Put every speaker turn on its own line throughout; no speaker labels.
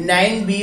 9B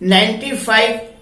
95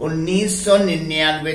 1999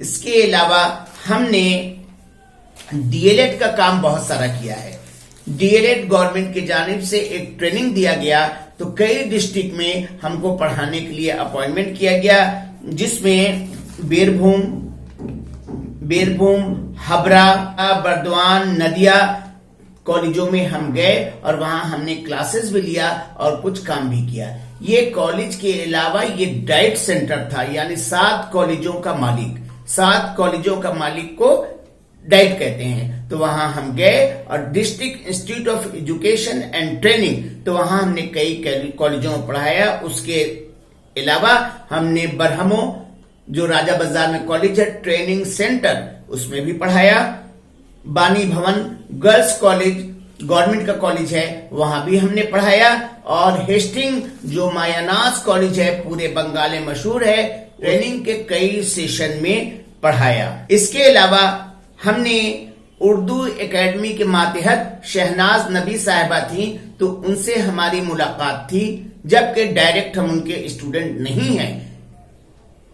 اس کے علاوہ ہم نے ڈی ایل ایڈ کا کام بہت سارا کیا ہے. ڈی ایل ایڈ گورنمنٹ کی جانب سے ایک ٹریننگ دیا گیا تو کئی ڈسٹرکٹ میں ہم کو پڑھانے کے لیے اپوائنٹمنٹ کیا گیا, جس میں بیربھوم, ہبرا, بردوان, ندیا کالجوں میں ہم گئے اور وہاں ہم نے کلاسز بھی لیا اور کچھ کام بھی کیا. یہ کالج کے علاوہ یہ ڈائٹ سینٹر تھا, یعنی 7 کالجوں کا مالک کو ڈائٹ کہتے ہیں. تو وہاں ہم گئے اور district institute of education and training, تو وہاں ہم نے کئی کالجوں میں پڑھایا. اس کے علاوہ ہم نے برہمو جو راجہ بازار میں کالج ہے, ٹریننگ سینٹر, اس میں بھی پڑھایا. بانی بھون گرلز کالج گورنمنٹ کا کالج ہے, وہاں بھی ہم نے پڑھایا. اور ہیسٹنگ جو مایاناز کالج ہے, پورے بنگال میں مشہور ہے, ٹریننگ کے کئی سیشن میں پڑھایا. اس کے علاوہ ہم نے اردو اکیڈمی کے ماتحت شہناز نبی صاحبہ تھیں, تو ان سے ہماری ملاقات تھی, جبکہ ڈائریکٹ ہم ان کے اسٹوڈنٹ نہیں ہیں,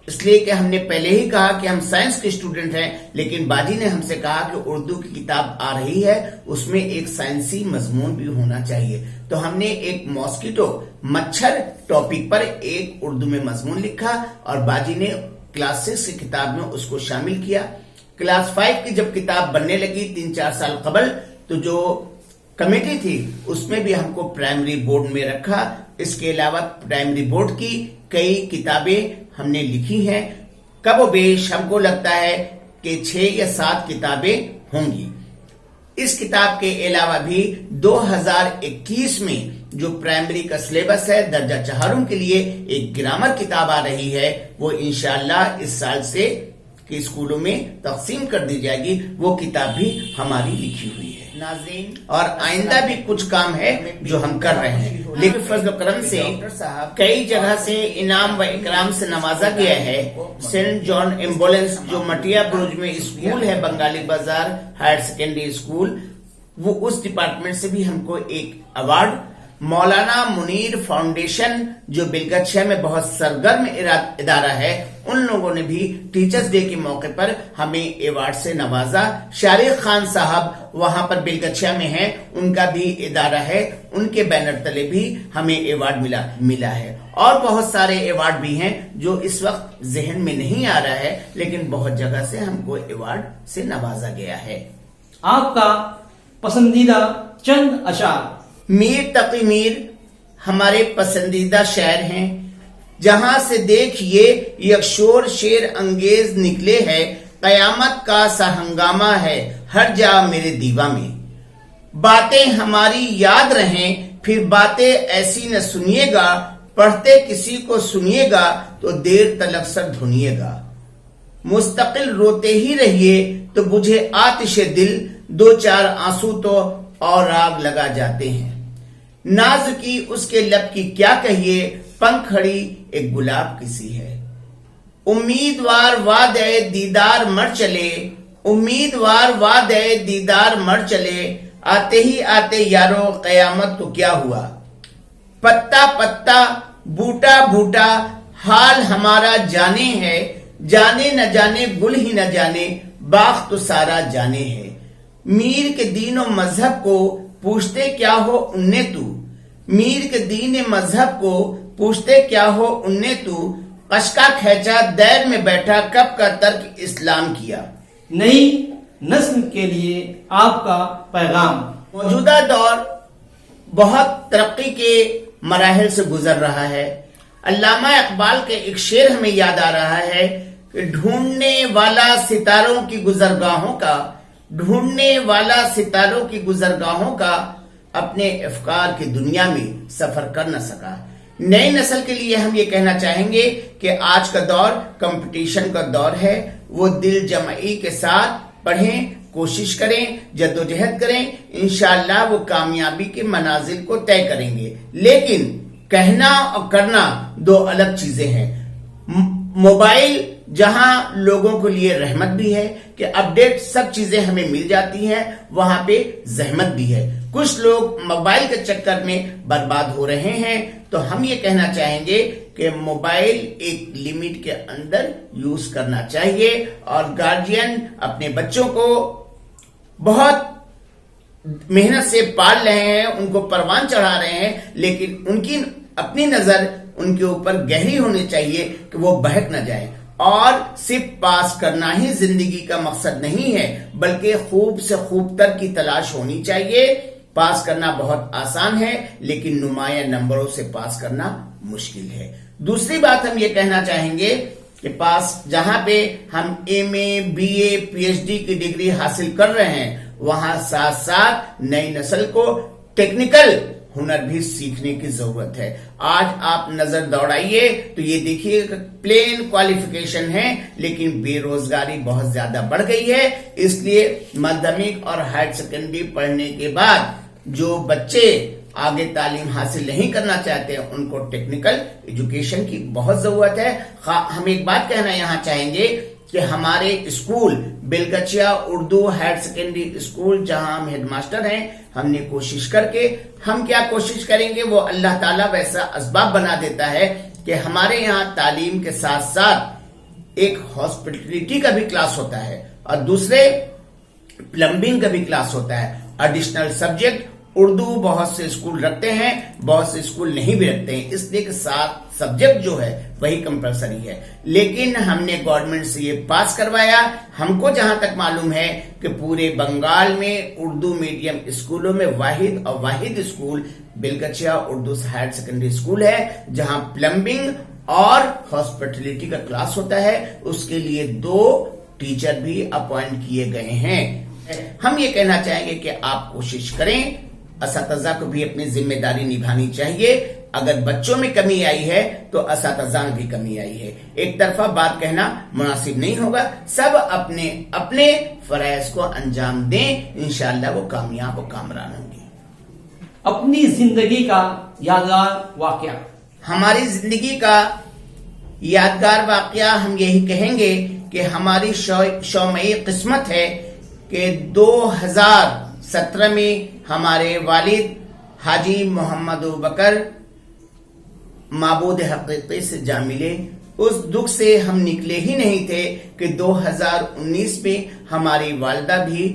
اس لیے کہ ہم نے پہلے ہی کہا کہ ہم سائنس کے اسٹوڈنٹ ہیں. لیکن باجی نے ہم سے کہا کہ اردو کی کتاب آ رہی ہے, اس میں ایک سائنسی مضمون بھی ہونا چاہیے. تو ہم نے ایک ماسکیٹو مچھر ٹاپک پر ایک اردو میں مضمون لکھا اور باجی نے کلاس 6 کی کتاب میں اس کو شامل کیا. کلاس 5 کی جب کتاب بننے لگی 3-4 سال قبل, تو جو کمیٹی تھی اس میں بھی ہم کو پرائمری بورڈ میں رکھا. اس کے علاوہ پرائمری بورڈ کی کئی کتابیں ہم نے لکھی ہیں. کم و بیش ہم کو لگتا ہے کہ 6 یا 7 کتابیں ہوں گی. اس کتاب کے علاوہ بھی 2021 میں جو پرائمری کا سلیبس ہے درجہ 4 کے لیے ایک گرامر کتاب آ رہی ہے, وہ انشاءاللہ اس سال سے کہ اسکولوں میں تقسیم کر دی جائے گی. وہ کتاب بھی ہماری لکھی ہوئی ہے. ناظرین, اور آئندہ بھی کچھ کام ہے جو ہم کر رہے ہیں, لیکن فضل و کرم سے کئی جگہ سے انعام و اکرام سے نوازا گیا ہے. سینٹ جان ایمبولینس جو مٹیا برج میں اسکول ہے, بنگالی بازار ہائر سیکنڈری اسکول, وہ اس ڈپارٹمنٹ سے بھی ہم کو ایک ایوارڈ. مولانا منیر فاؤنڈیشن جو بلگچھیا میں بہت سرگرم ادارہ ہے, ان لوگوں نے بھی ٹیچرز ڈے کے موقع پر ہمیں ایوارڈ سے نوازا. شارق خان صاحب وہاں پر بلگچھیا میں ہیں, ان کا بھی ادارہ ہے, ان کے بینر تلے بھی ہمیں ایوارڈ ملا ہے. اور بہت سارے ایوارڈ بھی ہیں جو اس وقت ذہن میں نہیں آ رہا ہے, لیکن بہت جگہ سے ہم کو ایوارڈ سے نوازا گیا ہے.
آپ کا پسندیدہ چند اشعار.
میر تقی میر ہمارے پسندیدہ شاعر ہیں. جہاں سے دیکھیے یک شور شیر انگیز نکلے ہے, قیامت کا سا ہنگامہ ہے ہر جا میرے دیوا میں. باتیں ہماری یاد رہیں پھر باتیں ایسی نہ سنیے گا, پڑھتے کسی کو سنیے گا تو دیر تلک سر دھنیے گا. مستقل روتے ہی رہیے تو بجھے آتش دل, 2-4 آنسو تو اور آگ لگا جاتے ہیں. ناز کی اس کے لب کی کیا کہیے, پنکھڑی ایک گلاب کسی ہے. امیدوار وعدے دیدار مر چلے, امیدوار وعدے دیدار مر چلے, آتے ہی آتے یارو قیامت کو کیا ہوا. پتا پتا بوٹا بوٹا حال ہمارا جانے ہے, جانے نہ جانے گل ہی نہ جانے, باغ تو سارا جانے ہے. میر کے دین و مذہب کو پوچھتے کیا ہو اننے تو, میر کے دین مذہب کو پوچھتے کیا ہو اننے تو, قشقہ کھینچا دیر میں بیٹھا کب کا ترک اسلام کیا.
نئی نسل کے لیے آپ کا پیغام.
موجودہ دور بہت ترقی کے مراحل سے گزر رہا ہے. علامہ اقبال کے ایک شعر ہمیں یاد آ رہا ہے کہ ڈھونڈنے والا ستاروں کی گزرگاہوں کا, ڈھونڈنے والا ستاروں کی گزرگاہوں کا اپنے افکار کی دنیا میں سفر کر نہ سکا. نئی نسل کے لیے ہم یہ کہنا چاہیں گے کہ آج کا دور کمپٹیشن کا دور ہے. وہ دل جمعی کے ساتھ پڑھیں, کوشش کریں, جدوجہد کریں, انشاءاللہ وہ کامیابی کے منازل کو طے کریں گے. لیکن کہنا اور کرنا 2 الگ چیزیں ہیں. موبائل جہاں لوگوں کے لیے رحمت بھی ہے کہ اپڈیٹ سب چیزیں ہمیں مل جاتی ہیں, وہاں پہ زحمت بھی ہے. کچھ لوگ موبائل کے چکر میں برباد ہو رہے ہیں. تو ہم یہ کہنا چاہیں گے کہ موبائل ایک لمٹ کے اندر یوز کرنا چاہیے اور گارجین اپنے بچوں کو بہت محنت سے پال رہے ہیں، ان کو پروان چڑھا رہے ہیں، لیکن ان کی اپنی نظر ان کے اوپر گہری ہونی چاہیے کہ وہ بہک نہ جائے. اور صرف پاس کرنا ہی زندگی کا مقصد نہیں ہے، بلکہ خوب سے خوب تر کی تلاش ہونی چاہیے. پاس کرنا بہت آسان ہے، لیکن نمایاں نمبروں سے پاس کرنا مشکل ہے. دوسری بات ہم یہ کہنا چاہیں گے کہ پاس جہاں پہ ہم M A, B A, P H D کی ڈگری حاصل کر رہے ہیں، وہاں ساتھ ساتھ نئی نسل کو ٹیکنیکل ہنر بھی سیکھنے کی ضرورت ہے. آج آپ نظر دوڑائیے تو یہ دیکھیے کہ پلین کوالیفیکیشن ہے، لیکن بے روزگاری بہت زیادہ بڑھ گئی ہے. اس لیے مدھیمک اور ہائر سیکنڈری پڑھنے کے بعد جو بچے آگے تعلیم حاصل نہیں کرنا چاہتے ہیں، ان کو ٹیکنیکل ایجوکیشن کی بہت ضرورت ہے. ہم ایک بات کہنا یہاں چاہیں گے کہ ہمارے school Belgachia Urdu higher secondary school جہاں ہم ہیڈ ماسٹر ہیں، ہم نے کوشش کر کے، ہم کیا کوشش کریں گے، وہ اللہ تعالیٰ ویسا اسباب بنا دیتا ہے کہ ہمارے یہاں تعلیم کے ساتھ ساتھ ایک ہاسپٹلٹی کا بھی کلاس ہوتا ہے اور دوسرے پلمبنگ کا بھی کلاس ہوتا ہے. ایڈیشنل سبجیکٹ اردو بہت سے اسکول رکھتے ہیں، بہت سے اسکول نہیں بھی رکھتے ہیں، اس لیے کہ 7 سبجیکٹ جو ہے وہی کمپلسری ہے. لیکن ہم نے گورنمنٹ سے یہ پاس کروایا. ہم کو جہاں تک معلوم ہے کہ پورے بنگال میں اردو میڈیم اسکولوں میں واحد school Belgachia Urdu higher secondary school ہے، جہاں پلمبنگ اور ہاسپٹلٹی کا کلاس ہوتا ہے. اس کے لیے 2 ٹیچر بھی اپوائنٹ کیے گئے ہیں. ہم یہ کہنا چاہیں گے کہ آپ کوشش کریں، اساتذہ کو بھی اپنی ذمہ داری نبھانی چاہیے. اگر بچوں میں کمی آئی ہے تو اساتذہ میں بھی کمی آئی ہے. ایک طرفہ بات کہنا مناسب نہیں ہوگا. سب اپنے فرائض کو انجام دیں، انشاءاللہ وہ کامیاب و کامران ہوں گے.
اپنی زندگی کا یادگار واقعہ. ہماری
زندگی کا یادگار واقعہ ہم یہی کہیں گے کہ ہماری شومئی قسمت ہے کہ 2017 میں ہمارے والد حاجی محمد ابوبکر معبود حقیقی سے جا ملے. اس دکھ سے ہم نکلے ہی نہیں تھے کہ 2019 میں ہماری والدہ بھی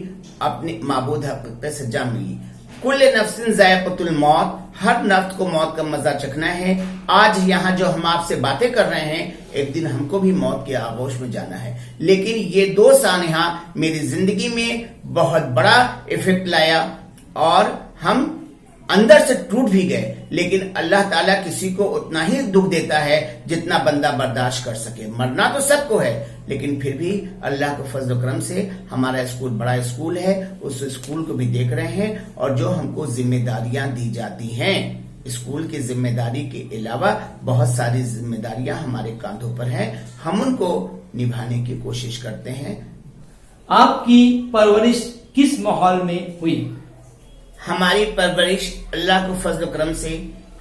اپنے معبود حقیقی سے جا ملی. کل نفس ذائقۃ الموت، ہر نفس کو موت کا مزہ چکھنا ہے. آج یہاں جو ہم آپ سے باتیں کر رہے ہیں، ایک دن ہم کو بھی موت کے آغوش میں جانا ہے. لیکن یہ 2 سانحہ میری زندگی میں بہت بڑا ایفیکٹ لایا اور ہم اندر سے ٹوٹ بھی گئے. لیکن اللہ تعالیٰ کسی کو اتنا ہی دکھ دیتا ہے جتنا بندہ برداشت کر سکے. مرنا تو سب کو ہے، لیکن پھر بھی اللہ کے فضل و کرم سے ہمارا اسکول بڑا اسکول ہے. اس اسکول کو بھی دیکھ رہے ہیں اور جو ہم کو ذمہ داریاں دی جاتی ہیں، اسکول کی ذمہ داری کے علاوہ بہت ساری ذمہ داریاں ہمارے کاندھوں پر ہیں. ہم ان کو نبھانے کی کوشش کرتے ہیں.
آپ کی پرورش کس ماحول میں ہوئی؟
ہماری پرورش اللہ کے فضل و کرم سے،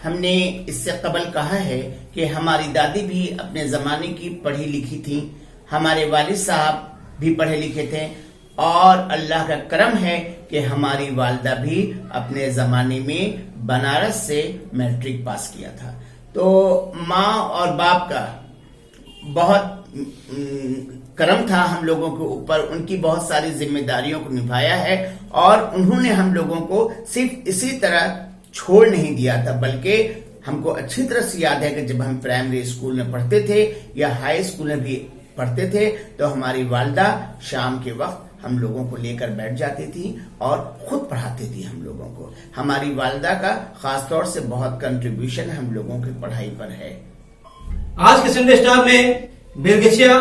ہم نے اس سے قبل کہا ہے کہ ہماری دادی بھی اپنے زمانے کی پڑھی لکھی تھی، ہمارے والد صاحب بھی پڑھے لکھے تھے، اور اللہ کا کرم ہے کہ ہماری والدہ بھی اپنے زمانے میں بنارس سے میٹرک پاس کیا تھا. تو ماں اور باپ کا بہت کرم تھا ہم لوگوں کے اوپر. ان کی بہت ساری ذمہ داریوں کو نبھایا ہے اور انہوں نے ہم لوگوں کو صرف اسی طرح چھوڑ نہیں دیا تھا، بلکہ ہم کو اچھی طرح سے یاد ہے کہ جب ہم پرائمری اسکول میں پڑھتے تھے یا ہائی اسکول میں بھی پڑھتے تھے تو ہماری والدہ شام کے وقت ہم لوگوں کو لے کر بیٹھ جاتی تھی اور خود پڑھاتی تھی ہم لوگوں کو. ہماری والدہ کا خاص طور سے بہت کنٹریبیوشن ہم لوگوں کی پڑھائی پر ہے.
آج کے سنڈے اسٹار میں بلگچیا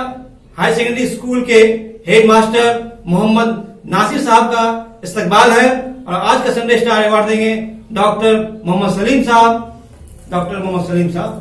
ہائی سیکنڈری اسکول کے ہیڈ ماسٹر محمد ناصر صاحب کا استقبال ہے اور آج کا سنڈے اسٹار ایوارڈ دیں گے ڈاکٹر محمد سلیم صاحب. ڈاکٹر محمد سلیم صاحب.